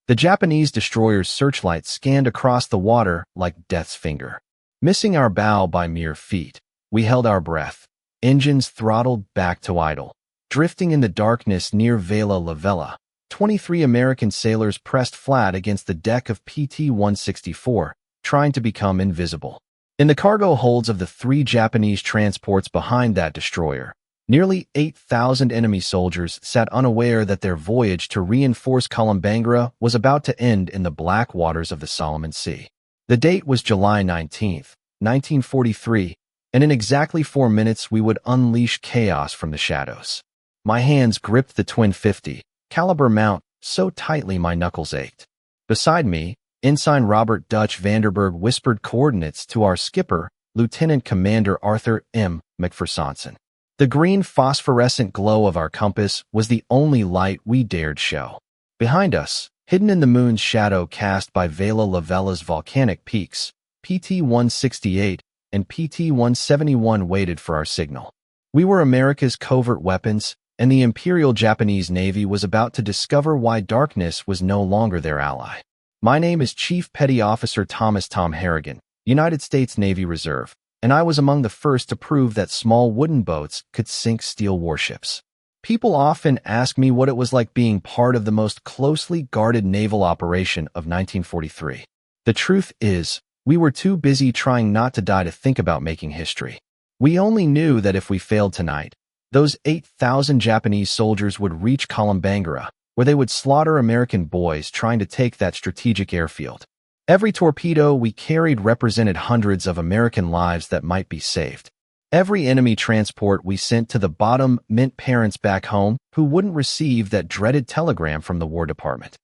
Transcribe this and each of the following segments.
The Japanese destroyer's searchlight scanned across the water like death's finger. Missing our bow by mere feet, we held our breath, engines throttled back to idle. Drifting in the darkness near Vela La Vela, 23 American sailors pressed flat against the deck of PT-164, trying to become invisible. In the cargo holds of the 3 Japanese transports behind that destroyer, nearly 8,000 enemy soldiers sat unaware that their voyage to reinforce Kolombangara was about to end in the black waters of the Solomon Sea. The date was July 19, 1943, and in exactly 4 minutes we would unleash chaos from the shadows. My hands gripped the twin .50 caliber mount so tightly my knuckles ached. Beside me, Ensign Robert Dutch Vanderberg whispered coordinates to our skipper, Lieutenant Commander Arthur M. McPherson. The green phosphorescent glow of our compass was the only light we dared show. Behind us, hidden in the moon's shadow cast by Vela La Vela's volcanic peaks, PT-168 and PT-171 waited for our signal. We were America's covert weapons, and the Imperial Japanese Navy was about to discover why darkness was no longer their ally. My name is Chief Petty Officer Thomas Tom Harrigon, United States Navy Reserve, and I was among the first to prove that small wooden boats could sink steel warships. People often ask me what it was like being part of the most closely guarded naval operation of 1943. The truth is, we were too busy trying not to die to think about making history. We only knew that if we failed tonight, those 8,000 Japanese soldiers would reach Kolombangara, where they would slaughter American boys trying to take that strategic airfield. Every torpedo we carried represented hundreds of American lives that might be saved. Every enemy transport we sent to the bottom meant parents back home who wouldn't receive that dreaded telegram from the War Department.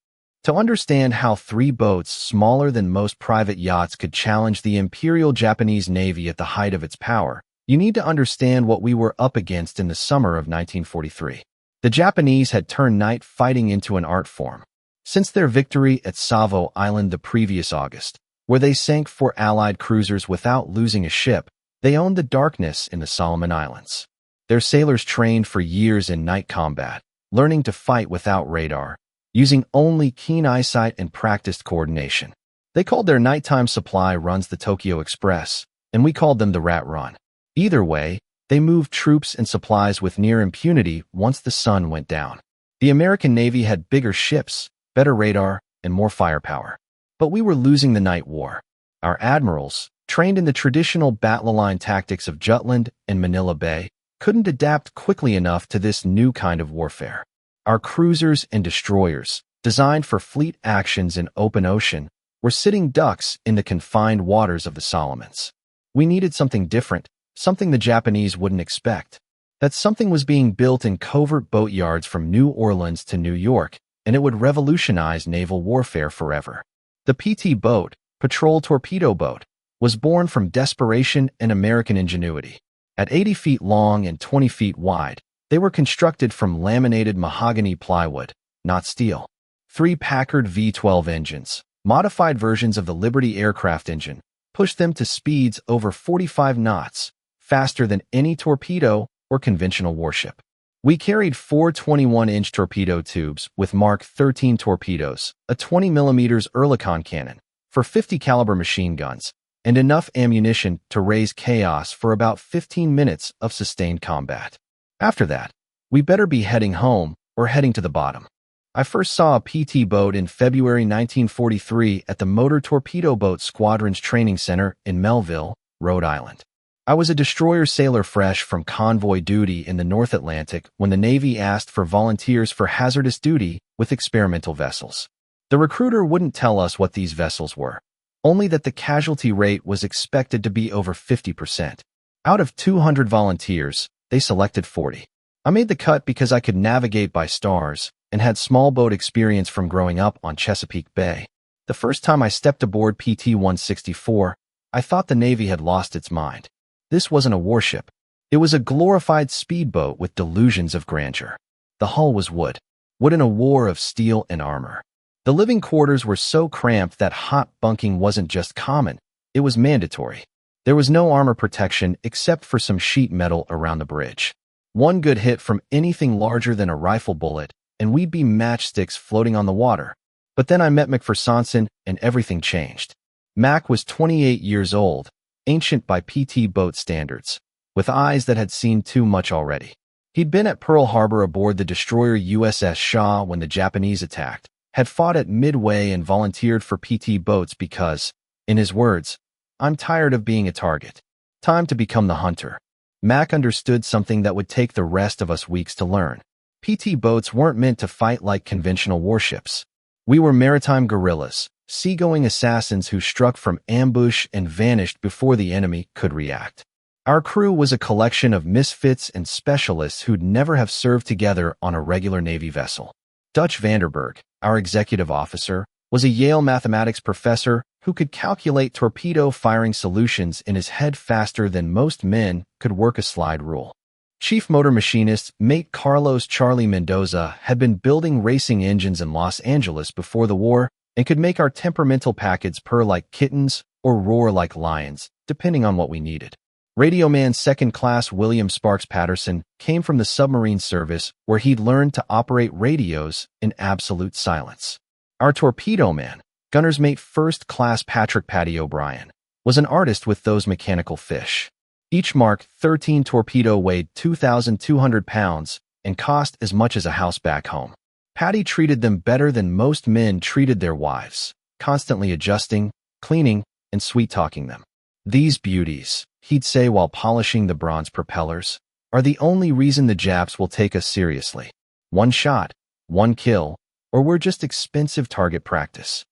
To understand how 3 boats smaller than most private yachts could challenge the Imperial Japanese Navy at the height of its power, you need to understand what we were up against in the summer of 1943. The Japanese had turned night fighting into an art form. Since their victory at Savo Island the previous August, where they sank 4 Allied cruisers without losing a ship, they owned the darkness in the Solomon Islands. Their sailors trained for years in night combat, learning to fight without radar, using only keen eyesight and practiced coordination. They called their nighttime supply runs the Tokyo Express, and we called them the Rat Run. Either way, they moved troops and supplies with near impunity once the sun went down. The American Navy had bigger ships, better radar, and more firepower. But we were losing the night war. Our admirals, trained in the traditional battle line tactics of Jutland and Manila Bay, couldn't adapt quickly enough to this new kind of warfare. Our cruisers and destroyers, designed for fleet actions in open ocean, were sitting ducks in the confined waters of the Solomons. We needed something different, something the Japanese wouldn't expect. That something was being built in covert boatyards from New Orleans to New York, and it would revolutionize naval warfare forever. The PT boat, patrol torpedo boat, was born from desperation and American ingenuity. At 80 feet long and 20 feet wide, they were constructed from laminated mahogany plywood, not steel. 3 Packard V-12 engines, modified versions of the Liberty aircraft engine, pushed them to speeds over 45 knots, faster than any torpedo or conventional warship. We carried 4 21-inch torpedo tubes with Mark 13 torpedoes, a 20mm Oerlikon cannon, for 50 caliber machine guns, and enough ammunition to raise chaos for about 15 minutes of sustained combat. After that, we better be heading home or heading to the bottom. I first saw a PT boat in February 1943 at the Motor Torpedo Boat Squadron's Training Center in Melville, Rhode Island. I was a destroyer sailor fresh from convoy duty in the North Atlantic when the Navy asked for volunteers for hazardous duty with experimental vessels. The recruiter wouldn't tell us what these vessels were, only that the casualty rate was expected to be over 50%. Out of 200 volunteers, they selected 40. I made the cut because I could navigate by stars and had small boat experience from growing up on Chesapeake Bay. The first time I stepped aboard PT-164, I thought the Navy had lost its mind. This wasn't a warship. It was a glorified speedboat with delusions of grandeur. The hull was wood in a war of steel and armor. The living quarters were so cramped that hot bunking wasn't just common, it was mandatory. There was no armor protection except for some sheet metal around the bridge. One good hit from anything larger than a rifle bullet, and we'd be matchsticks floating on the water. But then I met McPherson and everything changed. Mac was 28 years old, ancient by PT boat standards, with eyes that had seen too much already. He'd been at Pearl Harbor aboard the destroyer USS Shaw when the Japanese attacked, had fought at Midway and volunteered for PT boats because, in his words, "I'm tired of being a target. Time to become the hunter." Mac understood something that would take the rest of us weeks to learn. PT boats weren't meant to fight like conventional warships. We were maritime guerrillas, seagoing assassins who struck from ambush and vanished before the enemy could react. Our crew was a collection of misfits and specialists who'd never have served together on a regular Navy vessel. Dutch Vanderberg, our executive officer, was a Yale mathematics professor who could calculate torpedo firing solutions in his head faster than most men could work a slide rule. Chief motor machinist mate Carlos Charlie Mendoza had been building racing engines in Los Angeles before the war and could make our temperamental packets purr like kittens or roar like lions, depending on what we needed. Radio man second class William Sparks Patterson came from the submarine service where he'd learned to operate radios in absolute silence. Our torpedo man, gunner's mate first class Patrick Patty O'Brien, was an artist with those mechanical fish. Each Mark 13 torpedo weighed 2,200 pounds and cost as much as a house back home. Patty treated them better than most men treated their wives, constantly adjusting, cleaning, and sweet-talking them. "These beauties," he'd say while polishing the bronze propellers, "are the only reason the Japs will take us seriously. One shot, one kill, or we're just expensive target practice."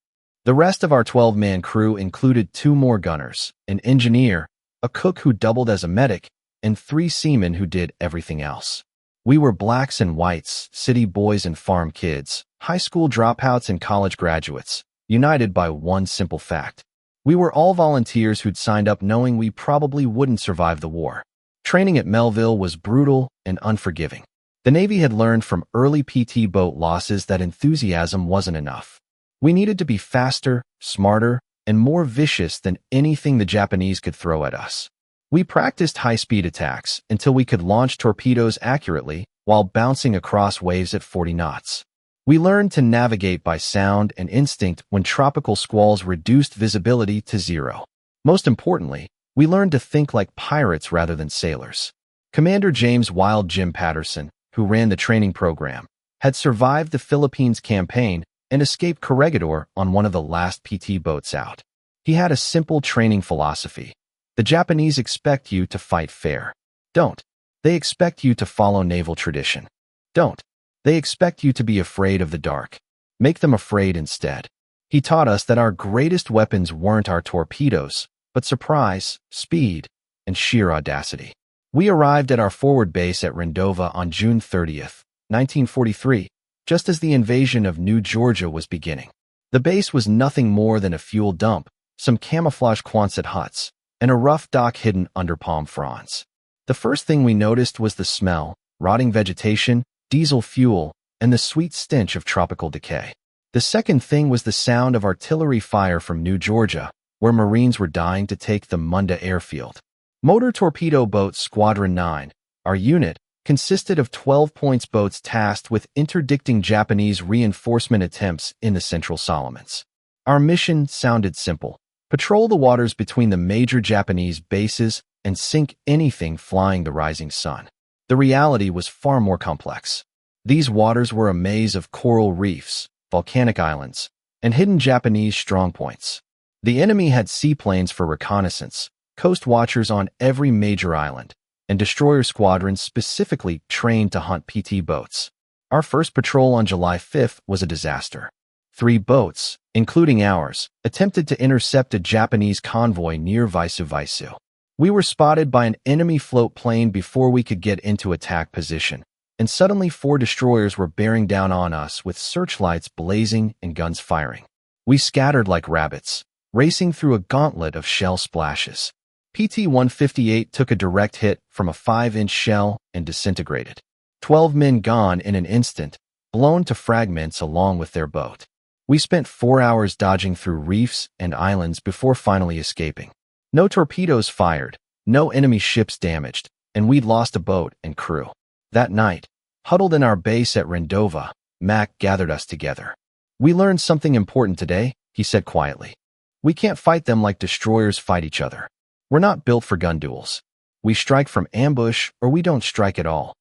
The rest of our 12-man crew included 2 more gunners, an engineer, a cook who doubled as a medic, and 3 seamen who did everything else. We were blacks and whites, city boys and farm kids, high school dropouts and college graduates, united by one simple fact. We were all volunteers who'd signed up knowing we probably wouldn't survive the war. Training at Melville was brutal and unforgiving. The Navy had learned from early PT boat losses that enthusiasm wasn't enough. We needed to be faster, smarter, and more vicious than anything the Japanese could throw at us. We practiced high-speed attacks until we could launch torpedoes accurately while bouncing across waves at 40 knots. We learned to navigate by sound and instinct when tropical squalls reduced visibility to 0. Most importantly, we learned to think like pirates rather than sailors. Commander James Wild Jim Patterson, who ran the training program, had survived the Philippines campaign and escaped Corregidor on one of the last PT boats out. He had a simple training philosophy. The Japanese expect you to fight fair. Don't. They expect you to follow naval tradition. Don't. They expect you to be afraid of the dark. Make them afraid instead. He taught us that our greatest weapons weren't our torpedoes, but surprise, speed, and sheer audacity. We arrived at our forward base at Rendova on June 30th, 1943, just as the invasion of New Georgia was beginning. The base was nothing more than a fuel dump, some camouflage Quonset huts, and a rough dock hidden under palm fronds. The first thing we noticed was the smell, rotting vegetation, diesel fuel, and the sweet stench of tropical decay. The second thing was the sound of artillery fire from New Georgia, where Marines were dying to take the Munda airfield. Motor Torpedo Boat Squadron 9, our unit, consisted of 12 points boats tasked with interdicting Japanese reinforcement attempts in the Central Solomons. Our mission sounded simple: patrol the waters between the major Japanese bases and sink anything flying the rising sun. The reality was far more complex. These waters were a maze of coral reefs, volcanic islands, and hidden Japanese strongpoints. The enemy had seaplanes for reconnaissance, coast watchers on every major island, and destroyer squadrons specifically trained to hunt PT boats. Our first patrol on July 5th was a disaster. 3 boats, including ours, attempted to intercept a Japanese convoy near Visu. We were spotted by an enemy float plane before we could get into attack position, and suddenly 4 destroyers were bearing down on us with searchlights blazing and guns firing. We scattered like rabbits, racing through a gauntlet of shell splashes. PT-158 took a direct hit from a 5-inch shell and disintegrated. 12 men gone in an instant, blown to fragments along with their boat. We spent 4 hours dodging through reefs and islands before finally escaping. No torpedoes fired, no enemy ships damaged, and we'd lost a boat and crew. That night, huddled in our base at Rendova, Mac gathered us together. "We learned something important today," he said quietly. "We can't fight them like destroyers fight each other. We're not built for gun duels. We strike from ambush or we don't strike at all."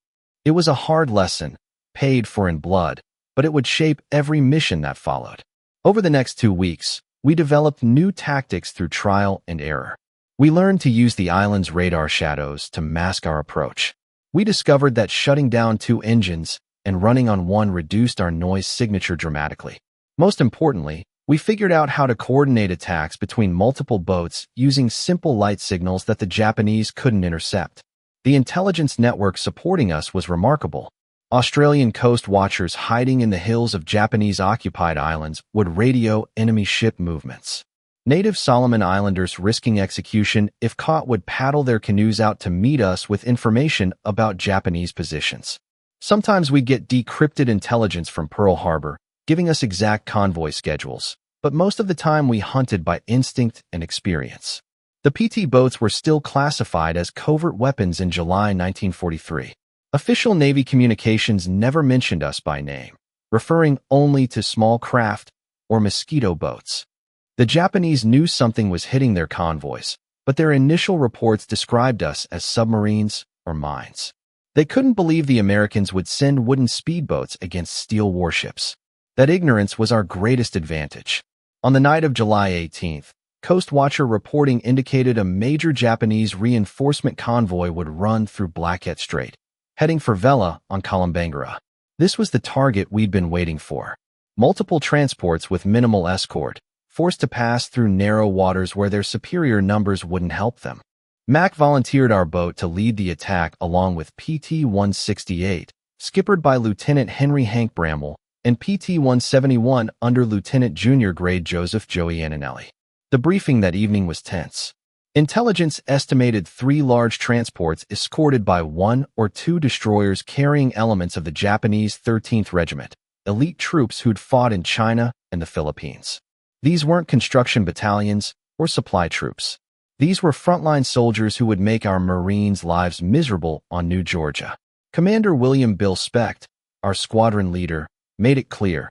It was a hard lesson, paid for in blood, but it would shape every mission that followed. Over the next 2 weeks, we developed new tactics through trial and error. We learned to use the island's radar shadows to mask our approach. We discovered that shutting down 2 engines and running on one reduced our noise signature dramatically. Most importantly, we figured out how to coordinate attacks between multiple boats using simple light signals that the Japanese couldn't intercept. The intelligence network supporting us was remarkable. Australian coast watchers hiding in the hills of Japanese-occupied islands would radio enemy ship movements. Native Solomon Islanders risking execution if caught would paddle their canoes out to meet us with information about Japanese positions. Sometimes we'd get decrypted intelligence from Pearl Harbor, giving us exact convoy schedules, but most of the time we hunted by instinct and experience. The PT boats were still classified as covert weapons in July 1943. Official Navy communications never mentioned us by name, referring only to small craft or mosquito boats. The Japanese knew something was hitting their convoys, but their initial reports described us as submarines or mines. They couldn't believe the Americans would send wooden speedboats against steel warships. That ignorance was our greatest advantage. On the night of July 18th, Coast Watcher reporting indicated a major Japanese reinforcement convoy would run through Blackhead Strait, heading for Vela on Kolombangara. This was the target we'd been waiting for. Multiple transports with minimal escort, forced to pass through narrow waters where their superior numbers wouldn't help them. Mac volunteered our boat to lead the attack along with PT-168, skippered by Lieutenant Henry Hank Bramwell, and PT-171 under Lieutenant Junior Grade Joseph Joey Antonelli. The briefing that evening was tense. Intelligence estimated 3 large transports escorted by 1 or 2 destroyers carrying elements of the Japanese 13th Regiment, elite troops who'd fought in China and the Philippines. These weren't construction battalions or supply troops. These were frontline soldiers who would make our Marines' lives miserable on New Georgia. Commander William Bill Specht, our squadron leader, made it clear,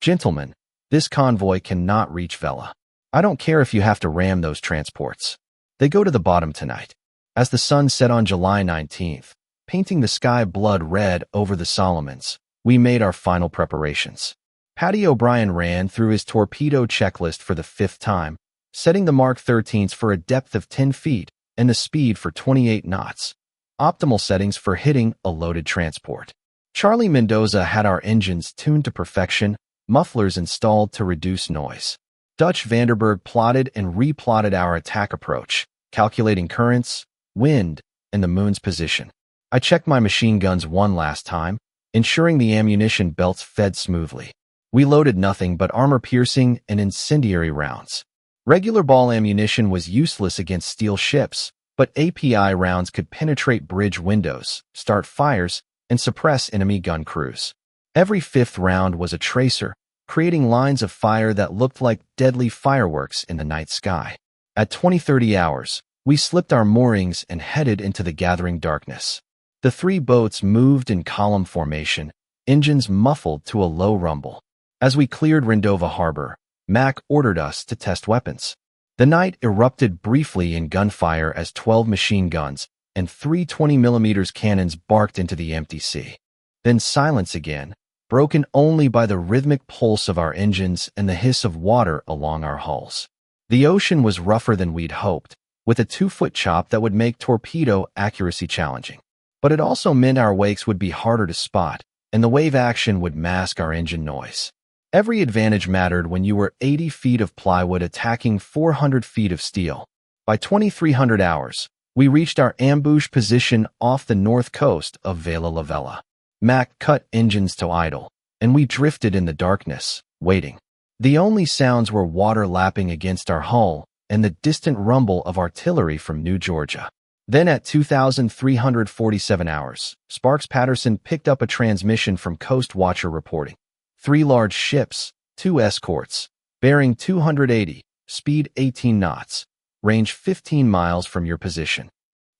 "Gentlemen, this convoy cannot reach Vela. I don't care if you have to ram those transports. They go to the bottom tonight." As the sun set on July 19th, painting the sky blood red over the Solomons, we made our final preparations. Paddy O'Brien ran through his torpedo checklist for the 5th time, setting the Mark 13s for a depth of 10 feet and the speed for 28 knots, optimal settings for hitting a loaded transport. Charlie Mendoza had our engines tuned to perfection, mufflers installed to reduce noise. Dutch Vanderberg plotted and replotted our attack approach, calculating currents, wind, and the moon's position. I checked my machine guns one last time, ensuring the ammunition belts fed smoothly. We loaded nothing but armor-piercing and incendiary rounds. Regular ball ammunition was useless against steel ships, but API rounds could penetrate bridge windows, start fires, and suppress enemy gun crews. Every 5th round was a tracer, creating lines of fire that looked like deadly fireworks in the night sky. At 20:30 hours, we slipped our moorings and headed into the gathering darkness. The 3 boats moved in column formation, engines muffled to a low rumble. As we cleared Rendova Harbor, Mac ordered us to test weapons. The night erupted briefly in gunfire as 12 machine guns and 3 20mm cannons barked into the empty sea. Then silence again, broken only by the rhythmic pulse of our engines and the hiss of water along our hulls. The ocean was rougher than we'd hoped, with a 2-foot chop that would make torpedo accuracy challenging. But it also meant our wakes would be harder to spot, and the wave action would mask our engine noise. Every advantage mattered when you were 80 feet of plywood attacking 400 feet of steel. By 2300 hours, we reached our ambush position off the north coast of Vela La Vela. Mac cut engines to idle, and we drifted in the darkness, waiting. The only sounds were water lapping against our hull and the distant rumble of artillery from New Georgia. Then at 2,347 hours, Sparks Patterson picked up a transmission from Coast Watcher reporting. 3 large ships, 2 escorts, bearing 280, speed 18 knots, range 15 miles from your position.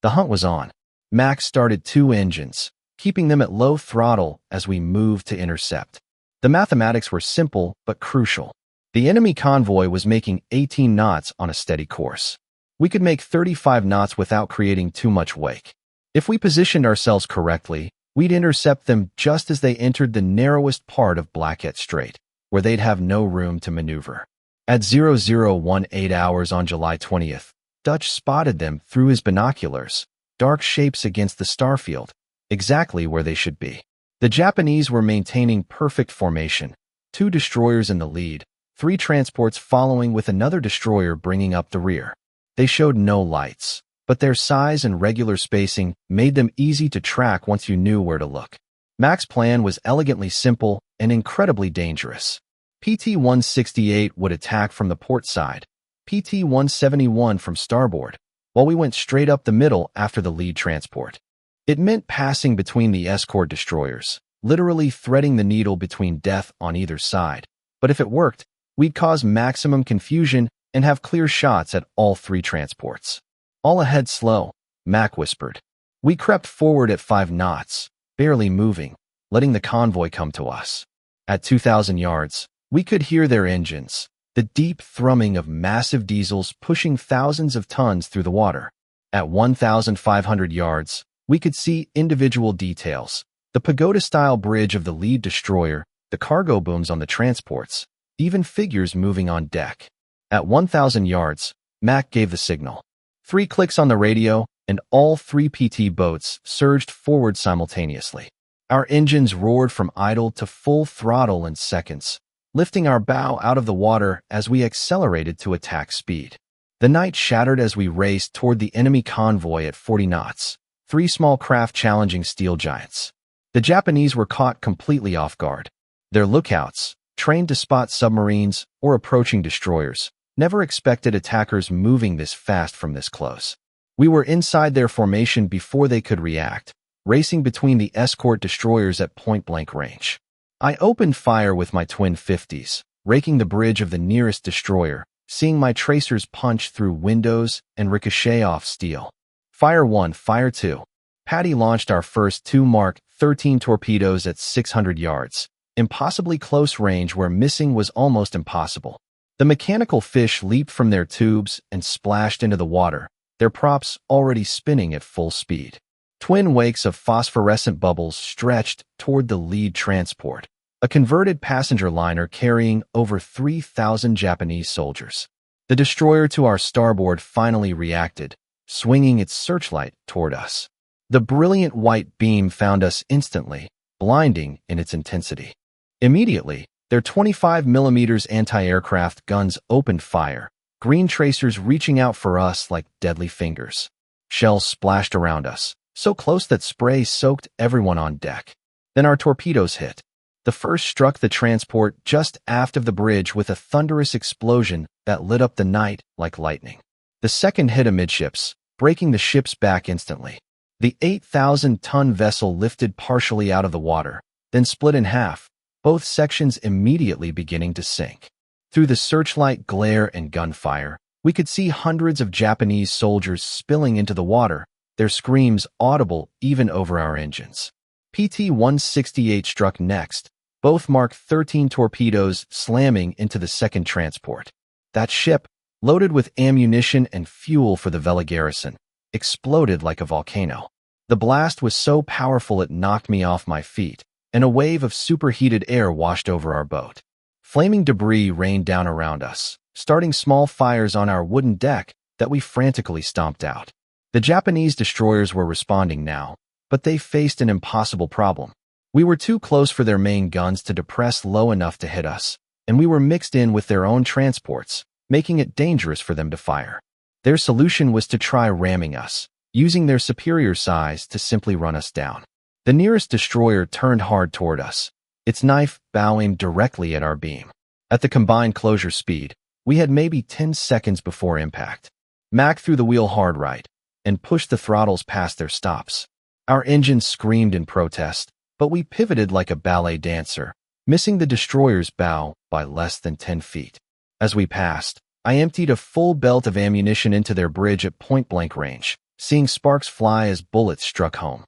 The hunt was on. Mac started 2 engines, keeping them at low throttle as we moved to intercept. The mathematics were simple but crucial. The enemy convoy was making 18 knots on a steady course. We could make 35 knots without creating too much wake. If we positioned ourselves correctly, we'd intercept them just as they entered the narrowest part of Blackhead Strait, where they'd have no room to maneuver. At 0018 hours on July 20th, Dutch spotted them through his binoculars, dark shapes against the starfield, exactly where they should be. The Japanese were maintaining perfect formation, 2 destroyers in the lead, 3 transports following with another destroyer bringing up the rear. They showed no lights, but their size and regular spacing made them easy to track once you knew where to look. Mac's plan was elegantly simple and incredibly dangerous. PT-168 would attack from the port side, PT-171 from starboard, while we went straight up the middle after the lead transport. It meant passing between the escort destroyers, literally threading the needle between death on either side. But if it worked, we'd cause maximum confusion and have clear shots at all 3 transports. "All ahead slow," Mac whispered. We crept forward at 5 knots, barely moving, letting the convoy come to us. At 2,000 yards, we could hear their engines, the deep thrumming of massive diesels pushing thousands of tons through the water. At 1,500 yards, we could see individual details, the pagoda-style bridge of the lead destroyer, the cargo booms on the transports, even figures moving on deck. At 1,000 yards, Mac gave the signal. 3 clicks on the radio, and all 3 PT boats surged forward simultaneously. Our engines roared from idle to full throttle in seconds, lifting our bow out of the water as we accelerated to attack speed. The night shattered as we raced toward the enemy convoy at 40 knots, 3 small craft challenging steel giants. The Japanese were caught completely off guard. Their lookouts, trained to spot submarines or approaching destroyers, never expected attackers moving this fast from this close. We were inside their formation before they could react, racing between the escort destroyers at point-blank range. I opened fire with my twin 50s, raking the bridge of the nearest destroyer, seeing my tracers punch through windows and ricochet off steel. Fire 1, Fire 2. Patty launched our first 2 Mark 13 torpedoes at 600 yards, impossibly close range where missing was almost impossible. The mechanical fish leaped from their tubes and splashed into the water, their props already spinning at full speed. Twin wakes of phosphorescent bubbles stretched toward the lead transport, a converted passenger liner carrying over 3,000 Japanese soldiers. The destroyer to our starboard finally reacted, swinging its searchlight toward us. The brilliant white beam found us instantly, blinding in its intensity. Immediately, their 25mm anti-aircraft guns opened fire, green tracers reaching out for us like deadly fingers. Shells splashed around us, so close that spray soaked everyone on deck. Then our torpedoes hit. The first struck the transport just aft of the bridge with a thunderous explosion that lit up the night like lightning. The second hit amidships, breaking the ship's back instantly. The 8,000-ton vessel lifted partially out of the water, then split in half, both sections immediately beginning to sink. Through the searchlight glare and gunfire, we could see hundreds of Japanese soldiers spilling into the water, their screams audible even over our engines. PT-168 struck next, both Mark 13 torpedoes slamming into the second transport. That ship, loaded with ammunition and fuel for the Vela garrison, exploded like a volcano. The blast was so powerful it knocked me off my feet, and a wave of superheated air washed over our boat. Flaming debris rained down around us, starting small fires on our wooden deck that we frantically stomped out. The Japanese destroyers were responding now, but they faced an impossible problem. We were too close for their main guns to depress low enough to hit us, and we were mixed in with their own transports, making it dangerous for them to fire. Their solution was to try ramming us, using their superior size to simply run us down. The nearest destroyer turned hard toward us, its knife bow aimed directly at our beam. At the combined closure speed, we had maybe 10 seconds before impact. Mac threw the wheel hard right and pushed the throttles past their stops. Our engines screamed in protest, but we pivoted like a ballet dancer, missing the destroyer's bow by less than 10 feet. As we passed, I emptied a full belt of ammunition into their bridge at point-blank range, seeing sparks fly as bullets struck home.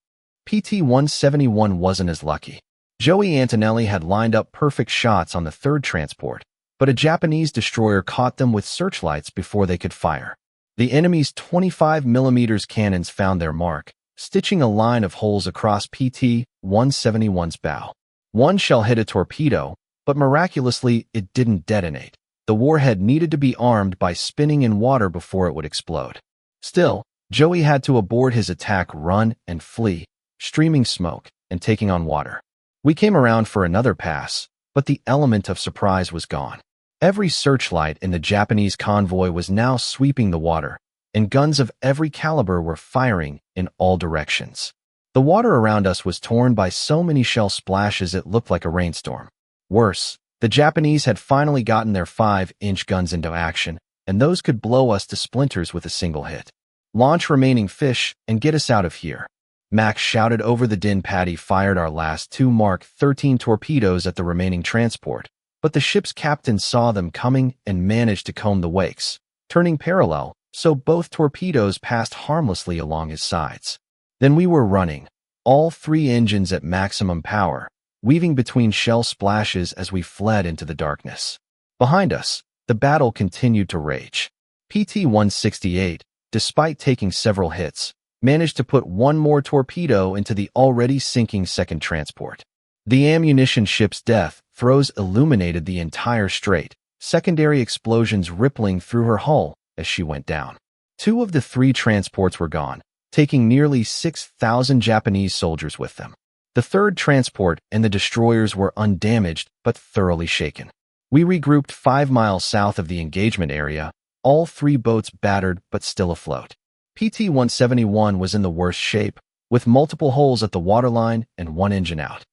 PT-171 wasn't as lucky. Joey Antonelli had lined up perfect shots on the third transport, but a Japanese destroyer caught them with searchlights before they could fire. The enemy's 25mm cannons found their mark, stitching a line of holes across PT-171's bow. One shell hit a torpedo, but miraculously it didn't detonate. The warhead needed to be armed by spinning in water before it would explode. Still, Joey had to abort his attack, run and flee, streaming smoke and taking on water. We came around for another pass, but the element of surprise was gone. Every searchlight in the Japanese convoy was now sweeping the water, and guns of every caliber were firing in all directions. The water around us was torn by so many shell splashes it looked like a rainstorm. Worse, the Japanese had finally gotten their 5-inch guns into action, and those could blow us to splinters with a single hit. Launch remaining fish and get us out of here. Max shouted over the din. Patty fired our last 2 Mark 13 torpedoes at the remaining transport, but the ship's captain saw them coming and managed to comb the wakes, turning parallel, so both torpedoes passed harmlessly along his sides. Then we were running, all 3 engines at maximum power, weaving between shell splashes as we fled into the darkness. Behind us, the battle continued to rage. PT-168, despite taking several hits, managed to put 1 more torpedo into the already sinking second transport. The ammunition ship's death throes illuminated the entire strait, secondary explosions rippling through her hull as she went down. 2 of the 3 transports were gone, taking nearly 6,000 Japanese soldiers with them. The third transport and the destroyers were undamaged but thoroughly shaken. We regrouped 5 miles south of the engagement area, all 3 boats battered but still afloat. PT-171 was in the worst shape, with multiple holes at the waterline and 1 engine out.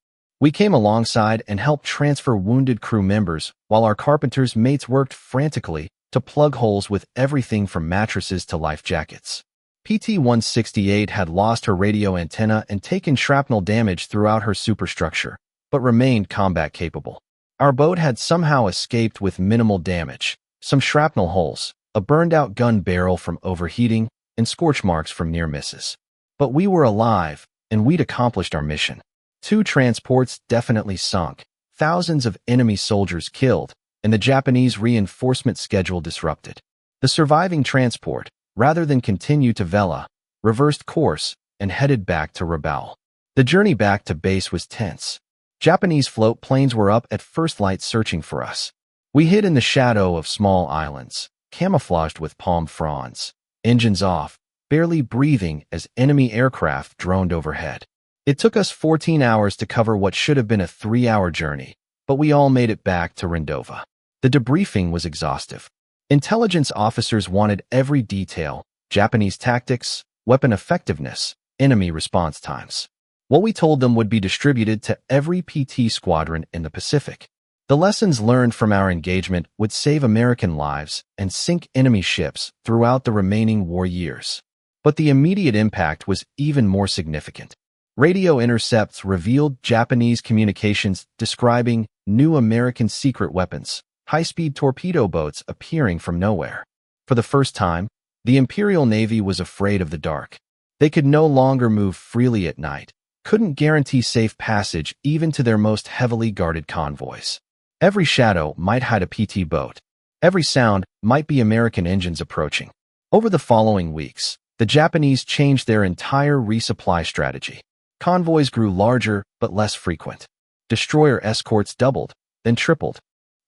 We came alongside and helped transfer wounded crew members, while our carpenter's mates worked frantically to plug holes with everything from mattresses to life jackets. PT-168 had lost her radio antenna and taken shrapnel damage throughout her superstructure, but remained combat capable. Our boat had somehow escaped with minimal damage, some shrapnel holes, a burned-out gun barrel from overheating, and scorch marks from near misses. But we were alive, and we'd accomplished our mission. 2 transports definitely sunk, thousands of enemy soldiers killed, and the Japanese reinforcement schedule disrupted. The surviving transport, rather than continue to Vela, reversed course and headed back to Rabaul. The journey back to base was tense. Japanese float planes were up at first light searching for us. We hid in the shadow of small islands, camouflaged with palm fronds, engines off, barely breathing as enemy aircraft droned overhead. It took us 14 hours to cover what should have been a 3-hour journey, but we all made it back to Rendova. The debriefing was exhaustive. Intelligence officers wanted every detail: Japanese tactics, weapon effectiveness, enemy response times. What we told them would be distributed to every PT squadron in the Pacific. The lessons learned from our engagement would save American lives and sink enemy ships throughout the remaining war years. But the immediate impact was even more significant. Radio intercepts revealed Japanese communications describing new American secret weapons, high-speed torpedo boats appearing from nowhere. For the first time, the Imperial Navy was afraid of the dark. They could no longer move freely at night, couldn't guarantee safe passage even to their most heavily guarded convoys. Every shadow might hide a PT boat. Every sound might be American engines approaching. Over the following weeks, the Japanese changed their entire resupply strategy. Convoys grew larger but less frequent. Destroyer escorts doubled, then tripled.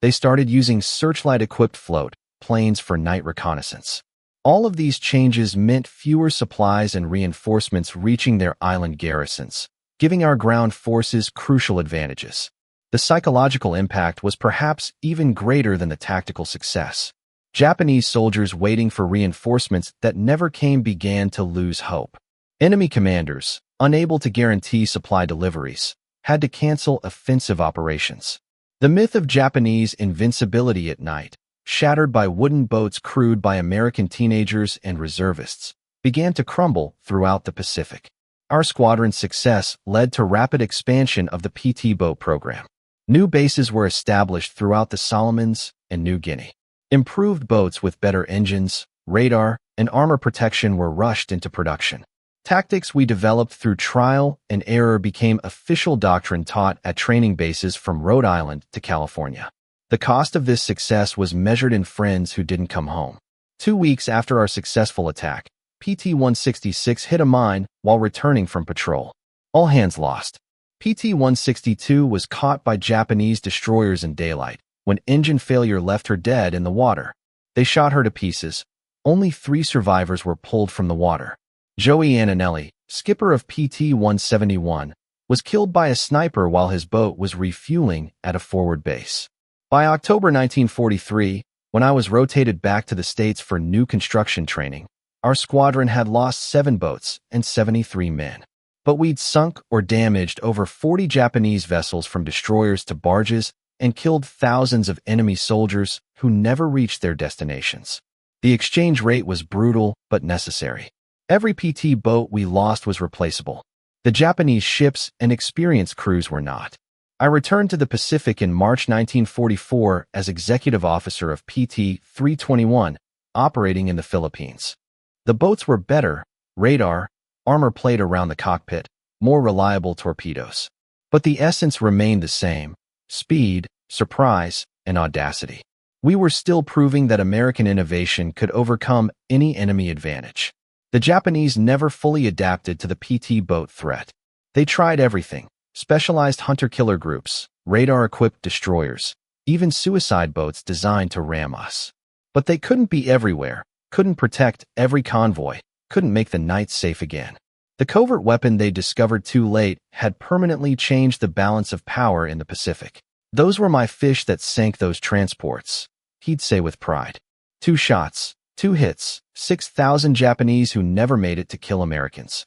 They started using searchlight-equipped float planes for night reconnaissance. All of these changes meant fewer supplies and reinforcements reaching their island garrisons, giving our ground forces crucial advantages. The psychological impact was perhaps even greater than the tactical success. Japanese soldiers waiting for reinforcements that never came began to lose hope. Enemy commanders, unable to guarantee supply deliveries, had to cancel offensive operations. The myth of Japanese invincibility at night, shattered by wooden boats crewed by American teenagers and reservists, began to crumble throughout the Pacific. Our squadron's success led to rapid expansion of the PT boat program. New bases were established throughout the Solomons and New Guinea. Improved boats with better engines, radar, and armor protection were rushed into production. Tactics we developed through trial and error became official doctrine taught at training bases from Rhode Island to California. The cost of this success was measured in friends who didn't come home. 2 weeks after our successful attack, PT-166 hit a mine while returning from patrol. All hands lost. PT-162 was caught by Japanese destroyers in daylight when engine failure left her dead in the water. They shot her to pieces. Only 3 survivors were pulled from the water. Joey Antonelli, skipper of PT-171, was killed by a sniper while his boat was refueling at a forward base. By October 1943, when I was rotated back to the States for new construction training, our squadron had lost 7 boats and 73 men. But we'd sunk or damaged over 40 Japanese vessels from destroyers to barges and killed thousands of enemy soldiers who never reached their destinations. The exchange rate was brutal but necessary. Every PT boat we lost was replaceable. The Japanese ships and experienced crews were not. I returned to the Pacific in March 1944 as executive officer of PT-321, operating in the Philippines. The boats were better, radar, armor plate around the cockpit, more reliable torpedoes. But the essence remained the same: speed, surprise, and audacity. We were still proving that American innovation could overcome any enemy advantage. The Japanese never fully adapted to the PT boat threat. They tried everything: specialized hunter-killer groups, radar-equipped destroyers, even suicide boats designed to ram us. But they couldn't be everywhere, couldn't protect every convoy, couldn't make the night safe again. The covert weapon they discovered too late had permanently changed the balance of power in the Pacific. "Those were my fish that sank those transports," he'd say with pride. 2 shots, 2 hits, 6,000 Japanese who never made it to kill Americans.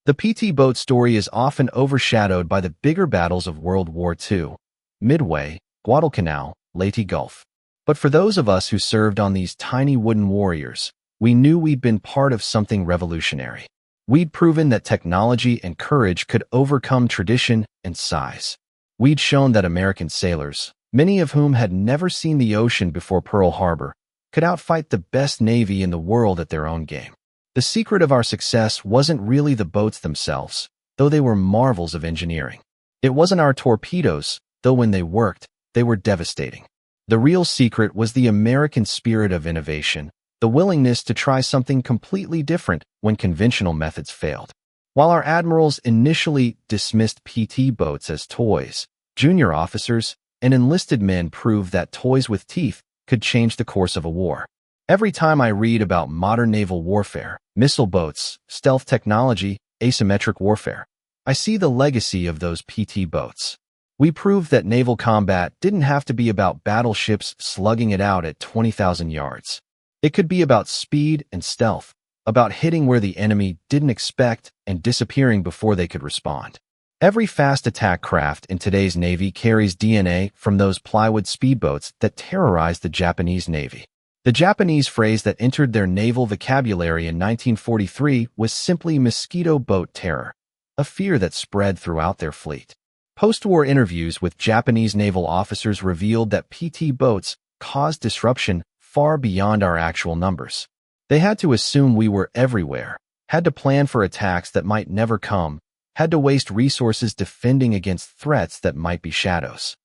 The PT boat story is often overshadowed by the bigger battles of World War II, Midway, Guadalcanal, Leyte Gulf. But for those of us who served on these tiny wooden warriors, we knew we'd been part of something revolutionary. We'd proven that technology and courage could overcome tradition and size. We'd shown that American sailors, many of whom had never seen the ocean before Pearl Harbor, could outfight the best navy in the world at their own game. The secret of our success wasn't really the boats themselves, though they were marvels of engineering. It wasn't our torpedoes, though when they worked, they were devastating. The real secret was the American spirit of innovation, the willingness to try something completely different when conventional methods failed. While our admirals initially dismissed PT boats as toys, junior officers and enlisted men proved that toys with teeth could change the course of a war. Every time I read about modern naval warfare, missile boats, stealth technology, asymmetric warfare, I see the legacy of those PT boats. We proved that naval combat didn't have to be about battleships slugging it out at 20,000 yards. It could be about speed and stealth, about hitting where the enemy didn't expect and disappearing before they could respond. Every fast attack craft in today's Navy carries DNA from those plywood speedboats that terrorized the Japanese Navy. The Japanese phrase that entered their naval vocabulary in 1943 was simply mosquito boat terror, a fear that spread throughout their fleet. Post-war interviews with Japanese naval officers revealed that PT boats caused disruption far beyond our actual numbers. They had to assume we were everywhere, had to plan for attacks that might never come, had to waste resources defending against threats that might be shadows.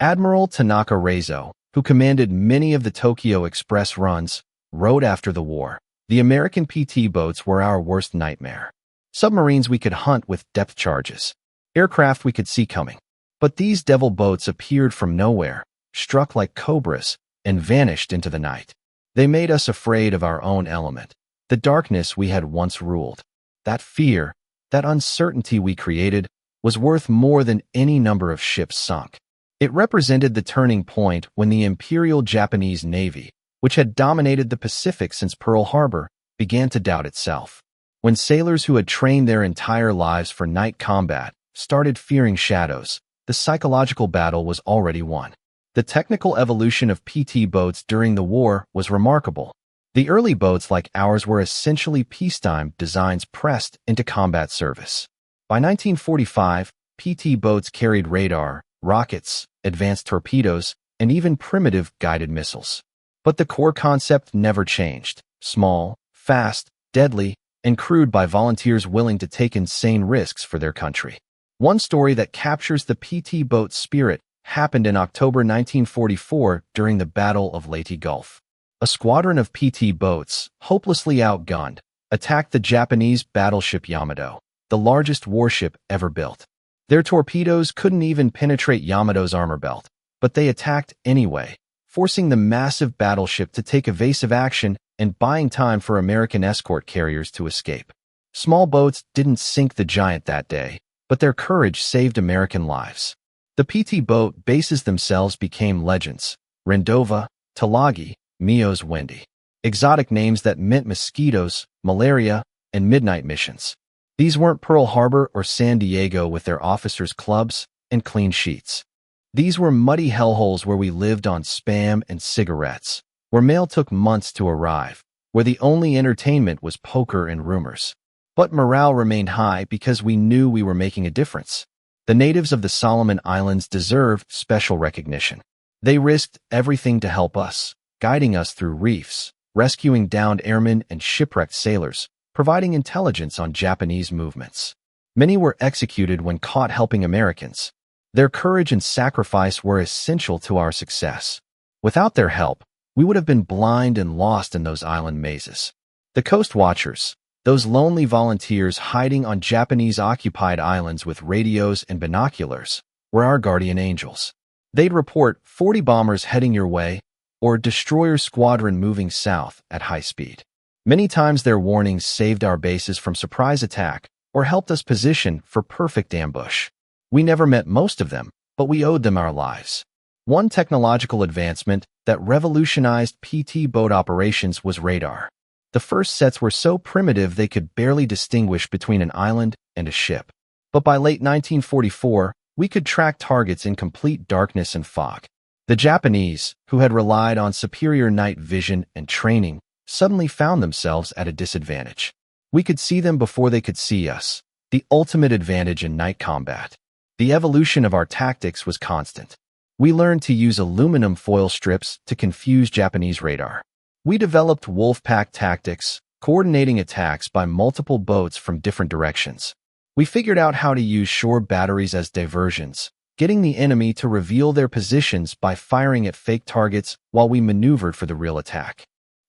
Admiral Tanaka Reizo, who commanded many of the Tokyo Express runs, wrote after the war, "The American PT boats were our worst nightmare. Submarines we could hunt with depth charges. Aircraft we could see coming. But these devil boats appeared from nowhere, struck like cobras, and vanished into the night. They made us afraid of our own element, the darkness we had once ruled. That fear, that uncertainty we created, was worth more than any number of ships sunk." It represented the turning point when the Imperial Japanese Navy, which had dominated the Pacific since Pearl Harbor, began to doubt itself. When sailors who had trained their entire lives for night combat started fearing shadows, the psychological battle was already won. The technical evolution of PT boats during the war was remarkable. The early boats like ours were essentially peacetime designs pressed into combat service. By 1945, PT boats carried radar, rockets, advanced torpedoes, and even primitive guided missiles. But the core concept never changed: small, fast, deadly, and crewed by volunteers willing to take insane risks for their country. One story that captures the PT boat spirit happened in October 1944 during the Battle of Leyte Gulf. A squadron of PT boats, hopelessly outgunned, attacked the Japanese battleship Yamato, the largest warship ever built. Their torpedoes couldn't even penetrate Yamato's armor belt, but they attacked anyway, forcing the massive battleship to take evasive action and buying time for American escort carriers to escape. Small boats didn't sink the giant that day, but their courage saved American lives. The PT boat bases themselves became legends: Rendova, Tulagi, Mio's Wendy. Exotic names that meant mosquitoes, malaria, and midnight missions. These weren't Pearl Harbor or San Diego with their officers' clubs and clean sheets. These were muddy hellholes where we lived on Spam and cigarettes, where mail took months to arrive, where the only entertainment was poker and rumors. But morale remained high because we knew we were making a difference. The natives of the Solomon Islands deserve special recognition. They risked everything to help us, guiding us through reefs, rescuing downed airmen and shipwrecked sailors, providing intelligence on Japanese movements. Many were executed when caught helping Americans. Their courage and sacrifice were essential to our success. Without their help, we would have been blind and lost in those island mazes. The Coast Watchers, those lonely volunteers hiding on Japanese-occupied islands with radios and binoculars, were our guardian angels. They'd report 40 bombers heading your way, or destroyer squadron moving south at high speed. Many times their warnings saved our bases from surprise attack or helped us position for perfect ambush. We never met most of them, but we owed them our lives. One technological advancement that revolutionized PT boat operations was radar. The first sets were so primitive they could barely distinguish between an island and a ship. But by late 1944, we could track targets in complete darkness and fog. The Japanese, who had relied on superior night vision and training, suddenly found themselves at a disadvantage. We could see them before they could see us, the ultimate advantage in night combat. The evolution of our tactics was constant. We learned to use aluminum foil strips to confuse Japanese radar. We developed wolfpack tactics, coordinating attacks by multiple boats from different directions. We figured out how to use shore batteries as diversions, getting the enemy to reveal their positions by firing at fake targets while we maneuvered for the real attack.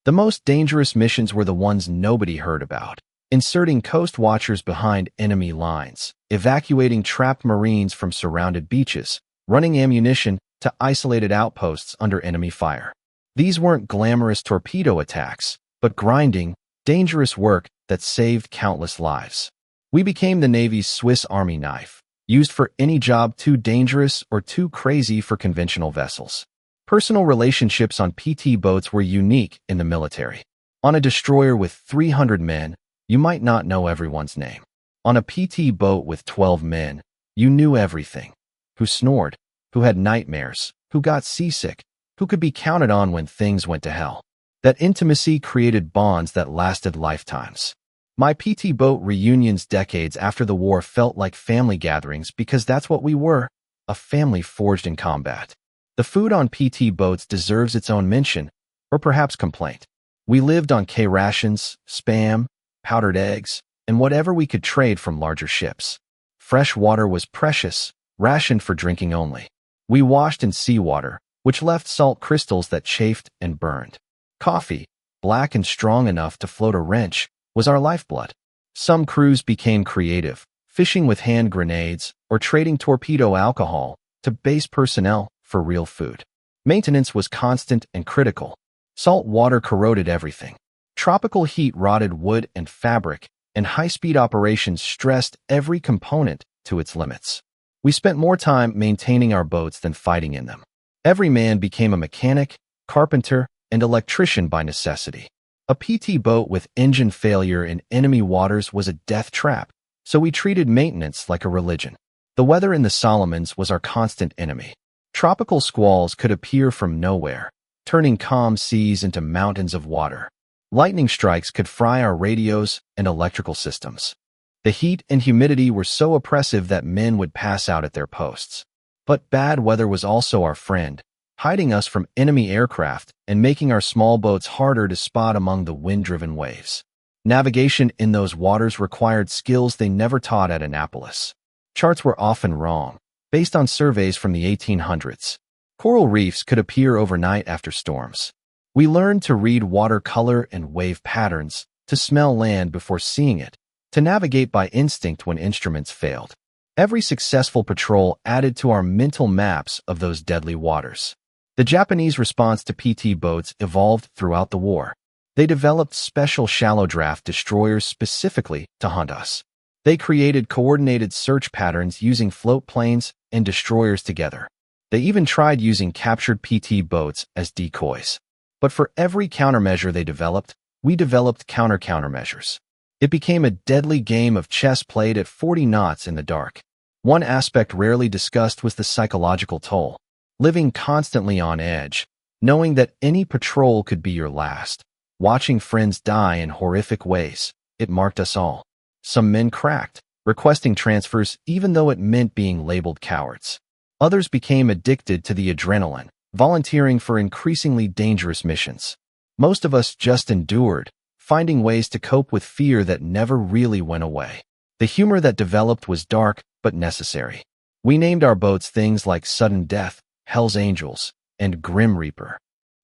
The most dangerous missions were the ones nobody heard about: inserting coast watchers behind enemy lines, evacuating trapped Marines from surrounded beaches, running ammunition to isolated outposts under enemy fire. These weren't glamorous torpedo attacks, but grinding, dangerous work that saved countless lives. We became the Navy's Swiss Army knife, used for any job too dangerous or too crazy for conventional vessels. Personal relationships on PT boats were unique in the military. On a destroyer with 300 men, you might not know everyone's name. On a PT boat with 12 men, you knew everything. Who snored, who had nightmares, who got seasick, who could be counted on when things went to hell. That intimacy created bonds that lasted lifetimes. My PT boat reunions decades after the war felt like family gatherings because that's what we were, a family forged in combat. The food on PT boats deserves its own mention, or perhaps complaint. We lived on K-rations, Spam, powdered eggs, and whatever we could trade from larger ships. Fresh water was precious, rationed for drinking only. We washed in seawater, which left salt crystals that chafed and burned. Coffee, black and strong enough to float a wrench, was our lifeblood. Some crews became creative, fishing with hand grenades or trading torpedo alcohol to base personnel for real food. Maintenance was constant and critical. Salt water corroded everything. Tropical heat rotted wood and fabric, and high-speed operations stressed every component to its limits. We spent more time maintaining our boats than fighting in them. Every man became a mechanic, carpenter, and electrician by necessity. A PT boat with engine failure in enemy waters was a death trap, so we treated maintenance like a religion. The weather in the Solomons was our constant enemy. Tropical squalls could appear from nowhere, turning calm seas into mountains of water. Lightning strikes could fry our radios and electrical systems. The heat and humidity were so oppressive that men would pass out at their posts. But bad weather was also our friend, hiding us from enemy aircraft and making our small boats harder to spot among the wind-driven waves. Navigation in those waters required skills they never taught at Annapolis. Charts were often wrong, based on surveys from the 1800s. Coral reefs could appear overnight after storms. We learned to read water color and wave patterns, to smell land before seeing it, to navigate by instinct when instruments failed. Every successful patrol added to our mental maps of those deadly waters. The Japanese response to PT boats evolved throughout the war. They developed special shallow draft destroyers specifically to hunt us. They created coordinated search patterns using float planes and destroyers together. They even tried using captured PT boats as decoys. But for every countermeasure they developed, we developed countermeasures. It became a deadly game of chess played at 40 knots in the dark. One aspect rarely discussed was the psychological toll. Living constantly on edge, knowing that any patrol could be your last. Watching friends die in horrific ways, it marked us all. Some men cracked, requesting transfers even though it meant being labeled cowards. Others became addicted to the adrenaline, volunteering for increasingly dangerous missions. Most of us just endured, finding ways to cope with fear that never really went away. The humor that developed was dark but necessary. We named our boats things like Sudden Death, Hell's Angels, and Grim Reaper.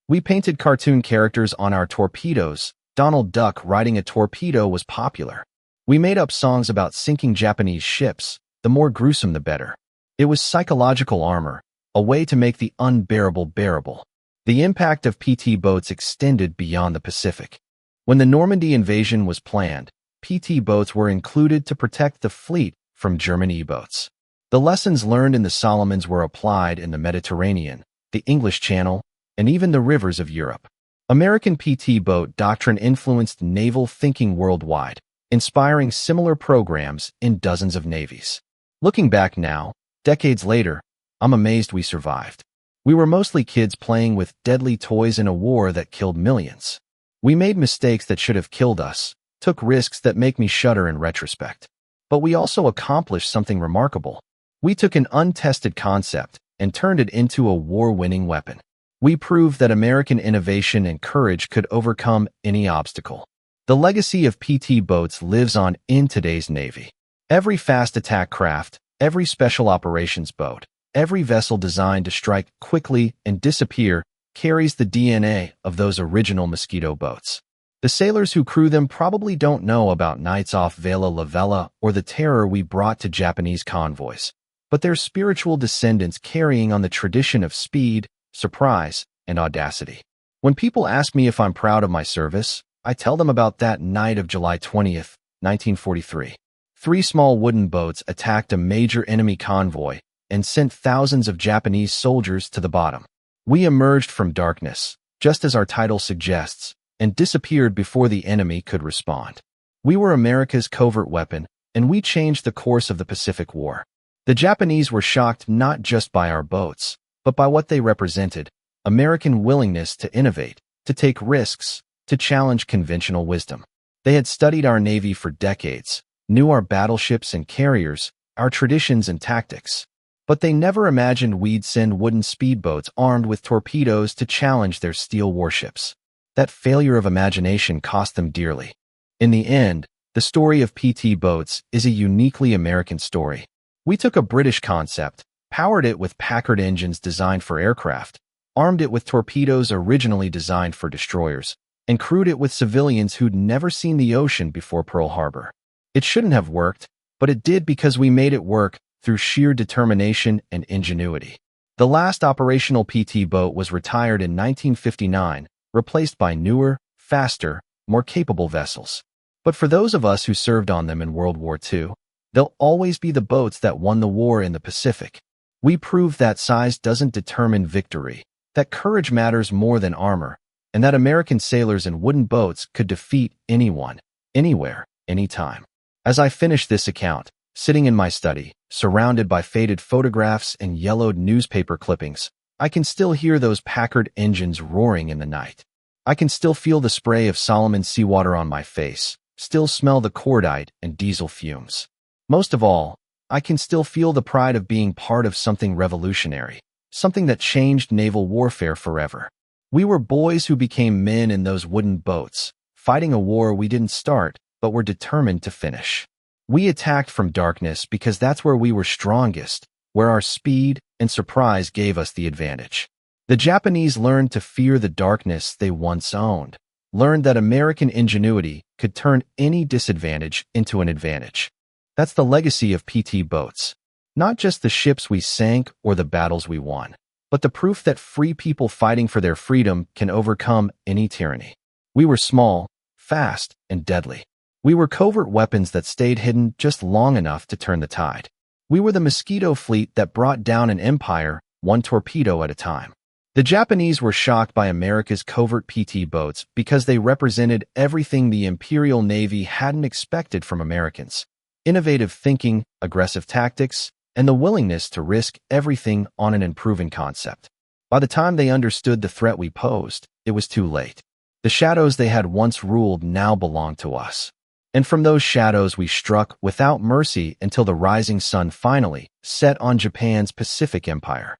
We painted cartoon characters on our torpedoes. Donald Duck riding a torpedo was popular. We made up songs about sinking Japanese ships, the more gruesome the better. It was psychological armor, a way to make the unbearable bearable. The impact of PT boats extended beyond the Pacific. When the Normandy invasion was planned, PT boats were included to protect the fleet from German E-boats. The lessons learned in the Solomons were applied in the Mediterranean, the English Channel, and even the rivers of Europe. American PT boat doctrine influenced naval thinking worldwide, inspiring similar programs in dozens of navies. Looking back now, decades later, I'm amazed we survived. We were mostly kids playing with deadly toys in a war that killed millions. We made mistakes that should have killed us, took risks that make me shudder in retrospect. But we also accomplished something remarkable. We took an untested concept and turned it into a war-winning weapon. We proved that American innovation and courage could overcome any obstacle. The legacy of PT boats lives on in today's Navy. Every fast attack craft, every special operations boat, every vessel designed to strike quickly and disappear carries the DNA of those original mosquito boats. The sailors who crew them probably don't know about nights off Vela La Vela or the terror we brought to Japanese convoys, but they're spiritual descendants carrying on the tradition of speed, surprise, and audacity. When people ask me if I'm proud of my service, I tell them about that night of July 20th, 1943. 3 small wooden boats attacked a major enemy convoy and sent thousands of Japanese soldiers to the bottom. We emerged from darkness, just as our title suggests, and disappeared before the enemy could respond. We were America's covert weapon, and we changed the course of the Pacific War. The Japanese were shocked not just by our boats, but by what they represented: American willingness to innovate, to take risks, to challenge conventional wisdom. They had studied our Navy for decades, knew our battleships and carriers, our traditions and tactics. But they never imagined we'd send wooden speedboats armed with torpedoes to challenge their steel warships. That failure of imagination cost them dearly. In the end, the story of PT boats is a uniquely American story. We took a British concept, powered it with Packard engines designed for aircraft, armed it with torpedoes originally designed for destroyers, and crewed it with civilians who'd never seen the ocean before Pearl Harbor. It shouldn't have worked, but it did because we made it work through sheer determination and ingenuity. The last operational PT boat was retired in 1959, replaced by newer, faster, more capable vessels. But for those of us who served on them in World War II, they'll always be the boats that won the war in the Pacific. We proved that size doesn't determine victory, that courage matters more than armor, and that American sailors in wooden boats could defeat anyone, anywhere, anytime. As I finish this account, sitting in my study, surrounded by faded photographs and yellowed newspaper clippings, I can still hear those Packard engines roaring in the night. I can still feel the spray of Solomon seawater on my face, still smell the cordite and diesel fumes. Most of all, I can still feel the pride of being part of something revolutionary, something that changed naval warfare forever. We were boys who became men in those wooden boats, fighting a war we didn't start, but were determined to finish. We attacked from darkness because that's where we were strongest, where our speed and surprise gave us the advantage. The Japanese learned to fear the darkness they once owned, learned that American ingenuity could turn any disadvantage into an advantage. That's the legacy of PT boats. Not just the ships we sank or the battles we won, but the proof that free people fighting for their freedom can overcome any tyranny. We were small, fast, and deadly. We were covert weapons that stayed hidden just long enough to turn the tide. We were the mosquito fleet that brought down an empire, one torpedo at a time. The Japanese were shocked by America's covert PT boats because they represented everything the Imperial Navy hadn't expected from Americans: innovative thinking, aggressive tactics, and the willingness to risk everything on an unproven concept. By the time they understood the threat we posed, it was too late. The shadows they had once ruled now belonged to us. And from those shadows we struck without mercy until the rising sun finally set on Japan's Pacific Empire.